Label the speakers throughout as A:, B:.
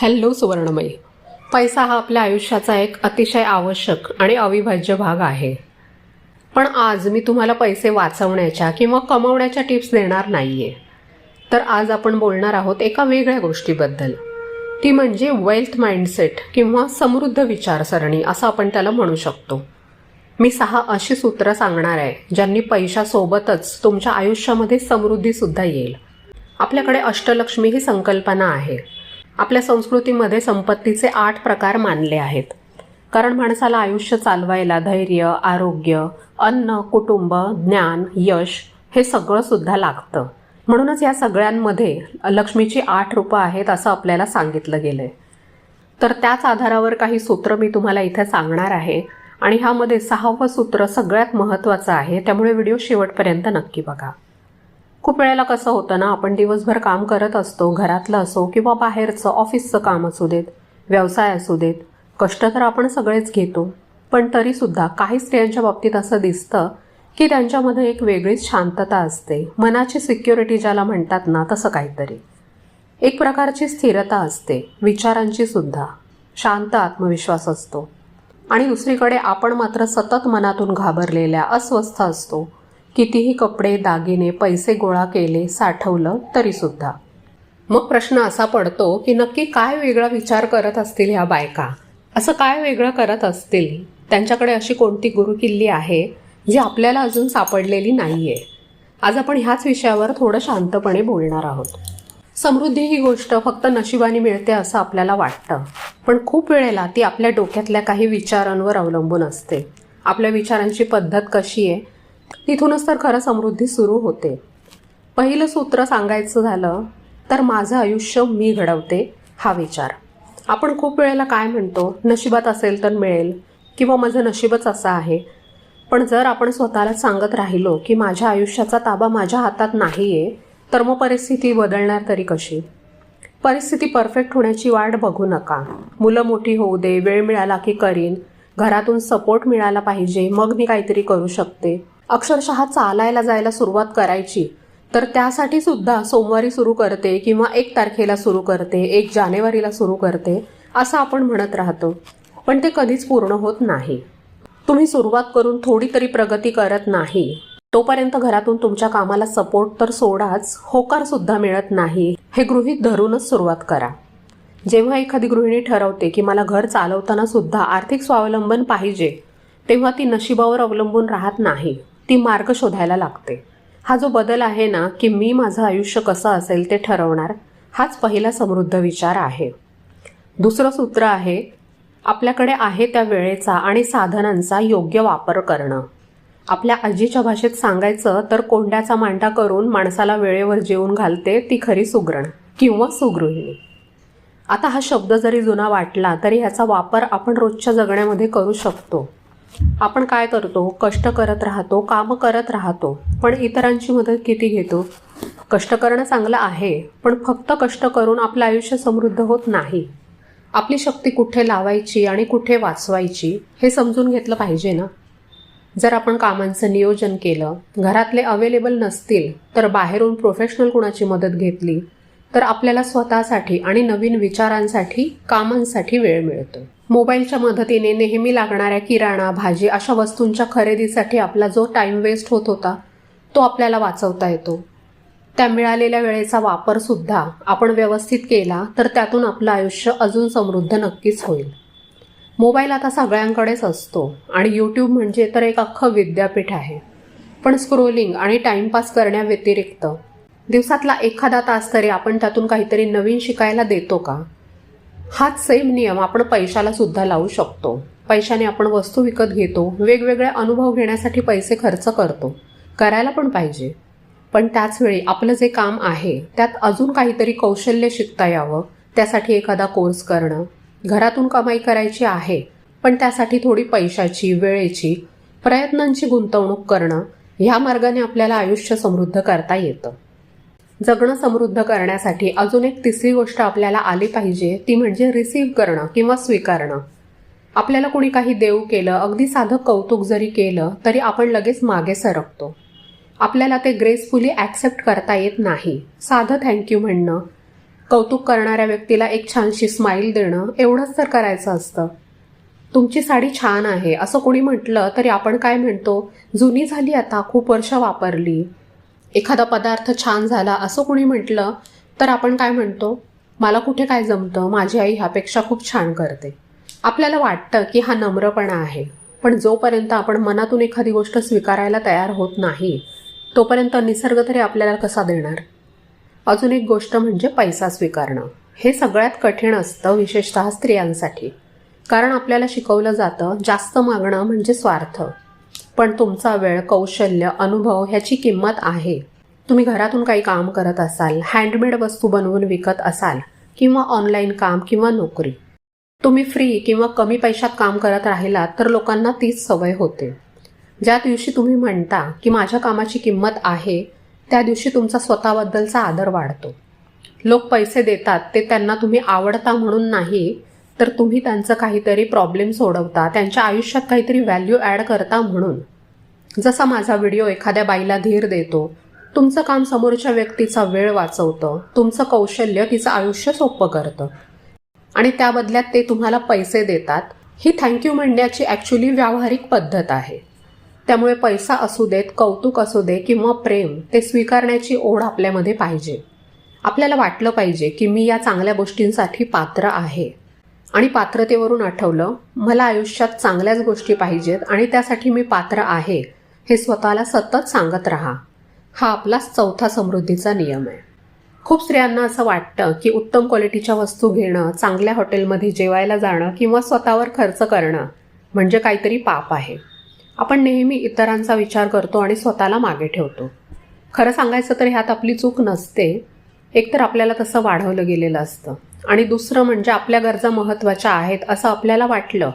A: Hello सुवर्णमयी. पैसा हा आपल्या आयुष्याचा एक अतिशय आवश्यक आणि अविभाज्य भाग आहे. पण आज मी तुम्हाला पैसे वाचवण्याच्या किंवा कमवण्याच्या टिप्स देणार नाहीये. तर आज आपण बोलणार आहोत एका वेगळ्या गोष्टीबद्दल. ती म्हणजे वेल्थ माइंडसेट किंवा समृद्ध विचारसरणी असं आपण त्याला म्हणू शकतो. मी 6 अशी सूत्र सांगणार आहे ज्यांनी पैशासोबतच तुमच्या आयुष्यामध्ये समृद्धी सुद्धा येईल. आपल्याकडे अष्टलक्ष्मी ही संकल्पना आहे. आपल्या संस्कृतीमध्ये संपत्तीचे 8 प्रकार मानले आहेत. कारण माणसाला आयुष्य चालवायला धैर्य, आरोग्य, अन्न, कुटुंब, ज्ञान, यश हे सगळं सुद्धा लागतं. म्हणूनच या सगळ्यांमध्ये लक्ष्मीची 8 रूपं आहेत असं आपल्याला सांगितलं गेलंय. तर त्याच आधारावर काही सूत्र मी तुम्हाला इथे सांगणार आहे आणि ह्यामध्ये 6वं सूत्र सगळ्यात महत्त्वाचं आहे. त्यामुळे व्हिडिओ शेवटपर्यंत नक्की बघा. खूप वेळेला कसं होतं ना, आपण दिवसभर काम करत असतो, घरातलं असो किंवा बाहेरचं ऑफिसचं काम असू देत, व्यवसाय असू देत, कष्ट तर आपण सगळेच घेतो. पण तरीसुद्धा काही स्त्रियांच्या बाबतीत असं दिसतं की त्यांच्यामध्ये एक वेगळीच शांतता असते. मनाची सिक्युरिटी ज्याला म्हणतात ना, तसं काहीतरी. एक प्रकारची स्थिरता असते, विचारांची सुद्धा. शांत आत्मविश्वास असतो. आणि दुसरीकडे आपण मात्र सतत मनातून घाबरलेल्या, अस्वस्थ असतो. कितीही कपडे, दागिने, पैसे गोळा केले, साठवलं तरीसुद्धा. मग प्रश्न असा पडतो की नक्की काय वेगळा विचार करत असतील ह्या बायका? असं काय वेगळं करत असतील? त्यांच्याकडे अशी कोणती गुरुकिल्ली आहे जी आपल्याला अजून सापडलेली नाहीये? आज आपण ह्याच विषयावर थोडं शांतपणे बोलणार आहोत. समृद्धी ही गोष्ट फक्त नशिबाने मिळते असं आपल्याला वाटतं. पण खूप वेळेला ती आपल्या डोक्यातल्या काही विचारांवर अवलंबून असते. आपल्या विचारांची पद्धत कशी आहे तिथूनच तर खरं समृद्धी सुरू होते. पहिलं सूत्र सांगायचं झालं तर माझं आयुष्य मी घडवते हा विचार. आपण खूप वेळेला काय म्हणतो, नशिबात असेल तर मिळेल किंवा माझं नशीबच असं आहे. पण जर आपण स्वतःला सांगत राहिलो की माझ्या आयुष्याचा ताबा माझ्या हातात नाहीये, तर मग परिस्थिती बदलणार तरी कशी? परिस्थिती परफेक्ट होण्याची वाट बघू नका. मुलं मोठी होऊ दे, वेळ मिळाला की करीन, घरातून सपोर्ट मिळाला पाहिजे, मग मी काहीतरी करू शकते. अक्षरशः चालायला जायला सुरुवात करायची तर त्यासाठी सुद्धा सोमवारी सुरू करते किंवा 1 तारखेला सुरू करते, 1 जानेवारीला सुरू करते असं आपण म्हणत राहतो. पण ते कधीच पूर्ण होत नाही. तुम्ही सुरुवात करून थोडी तरी प्रगती करत नाही तोपर्यंत घरातून तुमच्या कामाला सपोर्ट तर सोडाच, होकार सुद्धा मिळत नाही हे गृहीत धरूनच सुरुवात करा. जेव्हा एखादी गृहिणी ठरवते की मला घर चालवताना सुद्धा आर्थिक स्वावलंबन पाहिजे, तेव्हा ती नशिबावर अवलंबून राहत नाही, ती मार्ग शोधायला लागते. हा जो बदल आहे ना, की मी माझं आयुष्य कसं असेल ते ठरवणार, हाच पहिला समृद्ध विचार आहे. दुसरं सूत्र आहे आपल्याकडे आहे त्या वेळेचा आणि साधनांचा योग्य वापर करणं. आपल्या आजीच्या भाषेत सांगायचं तर कोंड्याचा मांडा करून माणसाला वेळेवर जेवून घालते ती खरी सुगरण किंवा सुगृहिणी. आता हा शब्द जरी जुना वाटला तरी ह्याचा वापर आपण रोजच्या जगण्यामध्ये करू शकतो. आपण काय करतो, कष्ट करत राहतो, कामं करत राहतो, पण इतरांची मदत किती घेतो? कष्ट करणं चांगलं आहे, पण फक्त कष्ट करून आपलं आयुष्य समृद्ध होत नाही. आपली शक्ती कुठे लावायची आणि कुठे वाचवायची हे समजून घेतलं पाहिजे ना. जर आपण कामांचं नियोजन केलं, घरातले अवेलेबल नसतील तर बाहेरून प्रोफेशनल कुणाची मदत घेतली तर आपल्याला स्वतःसाठी आणि नवीन विचारांसाठी, कामांसाठी वेळ मिळतो. मोबाईलच्या मदतीने नेहमी लागणाऱ्या किराणा, भाजी अशा वस्तूंच्या खरेदीसाठी आपला जो टाईम वेस्ट होत होता तो आपल्याला वाचवता येतो. त्या मिळालेल्या वेळेचा वापर सुद्धा आपण व्यवस्थित केला तर त्यातून आपलं आयुष्य अजून समृद्ध नक्कीच होईल. मोबाईल आता सगळ्यांकडेच असतो आणि यूट्यूब म्हणजे तर एक अख्खं विद्यापीठ आहे. पण स्क्रोलिंग आणि टाईमपास करण्याव्यतिरिक्त दिवसातला एखादा तास तरी आपण त्यातून काहीतरी नवीन शिकायला देतो का? हाच सेम नियम आपण पैशाला सुद्धा लावू शकतो. पैशाने आपण वस्तू विकत घेतो, वेगवेगळे अनुभव घेण्यासाठी पैसे खर्च करतो, करायला पण पाहिजे. पण त्याचवेळी आपलं जे काम आहे त्यात अजून काहीतरी कौशल्य शिकता यावं, त्यासाठी एखादा कोर्स करणं. घरातून कमाई करायची आहे पण त्यासाठी थोडी पैशाची, वेळेची, प्रयत्नांची गुंतवणूक करणं, ह्या मार्गाने आपल्याला आयुष्य समृद्ध करता येतं. जगणं समृद्ध करण्यासाठी अजून एक तिसरी गोष्ट आपल्याला आली पाहिजे, ती म्हणजे रिसीव्ह करणं किंवा स्वीकारणं. आपल्याला कोणी काही देऊ केलं, अगदी साधं कौतुक जरी केलं तरी आपण लगेच मागे सरकतो. आपल्याला ते ग्रेसफुली ॲक्सेप्ट करता येत नाही. साधं थँक्यू म्हणणं, कौतुक करणाऱ्या व्यक्तीला एक छानशी स्माईल देणं एवढंच तर करायचं असतं. तुमची साडी छान आहे असं कोणी म्हटलं तरी आपण काय म्हणतो, जुनी झाली आता, खूप वर्ष वापरली. एखादा पदार्थ छान झाला असं कोणी म्हटलं तर आपण काय म्हणतो, मला कुठे काय जमतं, माझी आई ह्यापेक्षा खूप छान करते. आपल्याला वाटतं की हा नम्रपणा आहे, पण जोपर्यंत आपण मनातून एखादी गोष्ट स्वीकारायला तयार होत नाही तोपर्यंत निसर्ग तरी आपल्याला कसा देणार. अजून एक गोष्ट म्हणजे पैसा स्वीकारणं. हे सगळ्यात कठीण असतं, विशेषतः स्त्रियांसाठी. कारण आपल्याला शिकवलं जातं जास्त मागणं म्हणजे स्वार्थ. पण तुमचा वेळ, कौशल्य, अनुभव ह्याची किंमत आहे. तुम्ही घरातून काही काम करत असाल, हँडमेड वस्तू बनवून विकत असाल, किंवा ऑनलाईन काम किंवा नोकरी, तुम्ही फ्री किंवा कमी पैशात काम करत राहिलात तर लोकांना तीच सवय होते. ज्या दिवशी तुम्ही म्हणता की माझ्या कामाची किंमत आहे, त्या दिवशी तुमचा स्वतःबद्दलचा आदर वाढतो. लोक पैसे देतात ते त्यांना तुम्ही आवडता म्हणून नाही, तर तुम्ही त्यांचं काहीतरी प्रॉब्लेम सोडवता, त्यांच्या आयुष्यात काहीतरी व्हॅल्यू ॲड करता म्हणून. जसा माझा व्हिडिओ एखाद्या बाईला धीर देतो, तुमचं काम समोरच्या व्यक्तीचा वेळ वाचवतं, तुमचं कौशल्य तिचं आयुष्य सोपं करतं आणि त्या बदल्यात ते तुम्हाला पैसे देतात. ही थँक्यू म्हणण्याची ॲक्च्युली व्यावहारिक पद्धत आहे. त्यामुळे पैसा असू देत, कौतुक असू दे किंवा प्रेम, ते स्वीकारण्याची ओढ आपल्यामध्ये पाहिजे. आपल्याला वाटलं पाहिजे की मी या चांगल्या गोष्टींसाठी पात्र आहे. आणि पात्रतेवरून आठवलं, मला आयुष्यात चांगल्याच गोष्टी पाहिजेत आणि त्यासाठी मी पात्र आहे हे स्वतःला सतत सांगत राहा. हा आपला चौथा समृद्धीचा नियम आहे. खूप स्त्रियांना असं वाटतं की उत्तम क्वालिटीच्या वस्तू घेणं, चांगल्या हॉटेलमध्ये जेवायला जाणं किंवा स्वतःवर खर्च करणं म्हणजे काहीतरी पाप आहे. आपण नेहमी इतरांचा विचार करतो आणि स्वतःला मागे ठेवतो. खरं सांगायचं तर ह्यात आपली चूक नसते. एकतर आपल्याला तसं वाढवलं गेलेलं असतं आणि दुसरं म्हणजे आपल्या गरजा महत्त्वाच्या आहेत असं आपल्याला वाटलं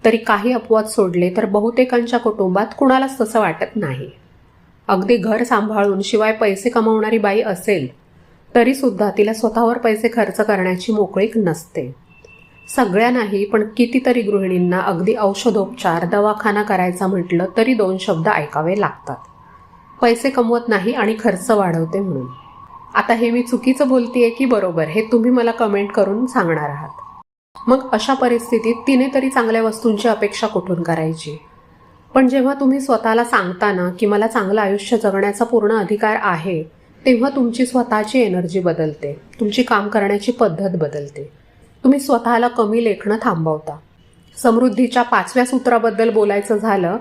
A: तरी काही अपवाद सोडले तर बहुतेकांच्या कुटुंबात कुणालाच तसं वाटत नाही. अगदी घर सांभाळून शिवाय पैसे कमावणारी बाई असेल तरीसुद्धा तिला स्वतःवर पैसे खर्च करण्याची मोकळीक नसते. सगळ्या नाही, पण कितीतरी गृहिणींना अगदी औषधोपचार, दवाखाना करायचा म्हटलं तरी 2 शब्द ऐकावे लागतात, पैसे कमवत नाही आणि खर्च वाढवते म्हणून. आता हे मी चुकीचं बोलतेय की बरोबर, हे तुम्ही मला कमेंट करून सांगणार आहात. मग अशा परिस्थितीत तिने तरी चांगल्या वस्तूंची अपेक्षा कुठून करायची. पण जेव्हा तुम्ही स्वतःला सांगता ना की मला चांगलं आयुष्य जगण्याचा पूर्ण अधिकार आहे, तेव्हा तुमची स्वतःची एनर्जी बदलते, तुमची काम करण्याची पद्धत बदलते. तुम्ही स्वतःला कमी लेखणं थांबवता. समृद्धीच्या 5व्या सूत्राबद्दल बोलायचं झालं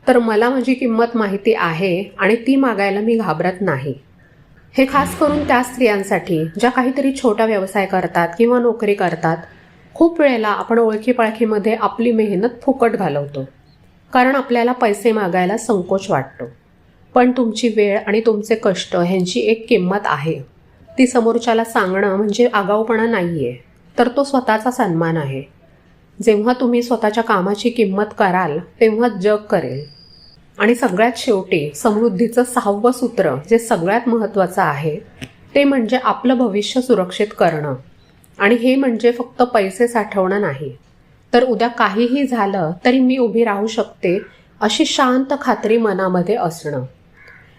A: तर मला माझी किंमत माहिती आहे आणि ती मागायला मी घाबरत नाही. हे खास करून त्या स्त्रियांसाठी ज्या काहीतरी छोटा व्यवसाय करतात किंवा नोकरी करतात. खूप वेळेला आपण ओळखीपाळखीमध्ये आपली मेहनत फुकट घालवतो कारण आपल्याला पैसे मागायला संकोच वाटतो. पण तुमची वेळ आणि तुमचे कष्ट ह्यांची एक किंमत आहे. ती समोरच्याला सांगणं म्हणजे आगाऊपणा नाही आहे, तर तो स्वतःचा सन्मान आहे. जेव्हा तुम्ही स्वतःच्या कामाची किंमत कराल तेव्हा जग करेल. आणि सगळ्यात शेवटी समृद्धीचं 6वं सूत्र जे सगळ्यात महत्त्वाचं आहे ते म्हणजे आपलं भविष्य सुरक्षित करणं. आणि हे म्हणजे फक्त पैसे साठवणं नाही, तर उद्या काहीही झालं तरी मी उभी राहू शकते अशी शांत खात्री मनामध्ये असणं.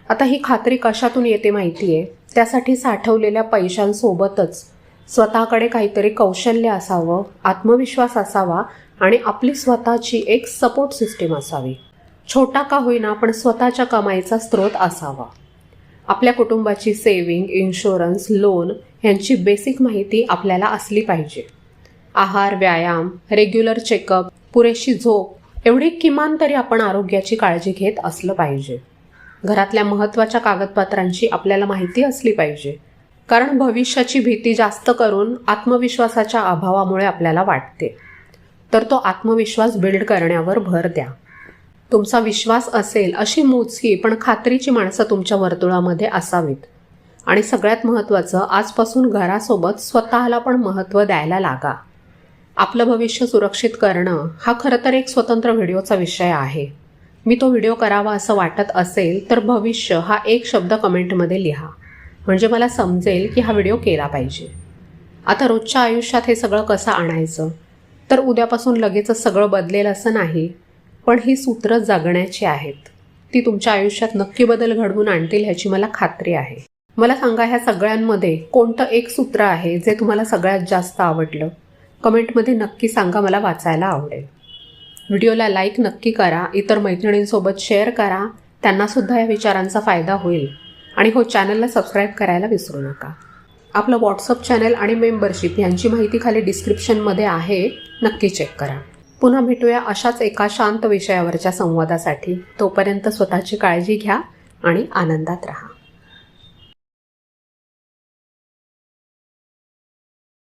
A: आता ही खात्री कशातून येते माहिती आहे? त्यासाठी साठवलेल्या पैशांसोबतच स्वतःकडे काहीतरी कौशल्य असावं, आत्मविश्वास असावा आणि आपली स्वतःची एक सपोर्ट सिस्टीम असावी. छोटा का होईना पण स्वतःच्या कमाईचा स्रोत असावा. आपल्या कुटुंबाची सेविंग, इन्शुरन्स, लोन यांची बेसिक माहिती आपल्याला असली पाहिजे. आहार, व्यायाम, रेग्युलर चेकअप, पुरेशी झोप, एवढी किमान तरी आपण आरोग्याची काळजी घेत असलं पाहिजे. घरातल्या महत्त्वाच्या कागदपत्रांची आपल्याला माहिती असली पाहिजे. कारण भविष्याची भीती जास्त करून आत्मविश्वासाच्या अभावामुळे आपल्याला वाटते. तर तो आत्मविश्वास बिल्ड करण्यावर भर द्या. तुमचा विश्वास असेल अशी मोजकी पण खात्रीची माणसं तुमच्या वर्तुळामध्ये असावीत. आणि सगळ्यात महत्त्वाचं, आजपासून घरासोबत स्वतःला पण महत्त्व द्यायला लागा. आपलं भविष्य सुरक्षित करणं हा खरं तर एक स्वतंत्र व्हिडिओचा विषय आहे. मी तो व्हिडिओ करावा असं वाटत असेल तर भविष्य हा एक शब्द कमेंटमध्ये लिहा, म्हणजे मला समजेल की हा व्हिडिओ केला पाहिजे. आता रोजच्या आयुष्यात हे सगळं कसं आणायचं? तर उद्यापासून लगेचच सगळं बदलेल असं नाही, पण ही सूत्र जगण्याची आहेत. ती तुमच्या आयुष्यात नक्की बदल घडवून आणतील ह्याची मला खात्री आहे. मला सांगा, ह्या सगळ्यांमध्ये कोणतं एक सूत्र आहे जे तुम्हाला सगळ्यात जास्त आवडलं? कमेंटमध्ये नक्की सांगा, मला वाचायला आवडेल. व्हिडिओला लाईक नक्की करा, इतर मैत्रिणींसोबत शेअर करा, त्यांनासुद्धा या विचारांचा फायदा होईल. आणि हो, चॅनलला सबस्क्राईब करायला विसरू नका. आपलं व्हॉट्सअप चॅनल आणि मेंबरशिप यांची माहिती खाली डिस्क्रिप्शनमध्ये आहे, नक्की चेक करा. पुन्हा भेटूया अशाच एका शांत विषयावरच्या संवादासाठी. तोपर्यंत स्वतःची काळजी घ्या आणि आनंदात राहा.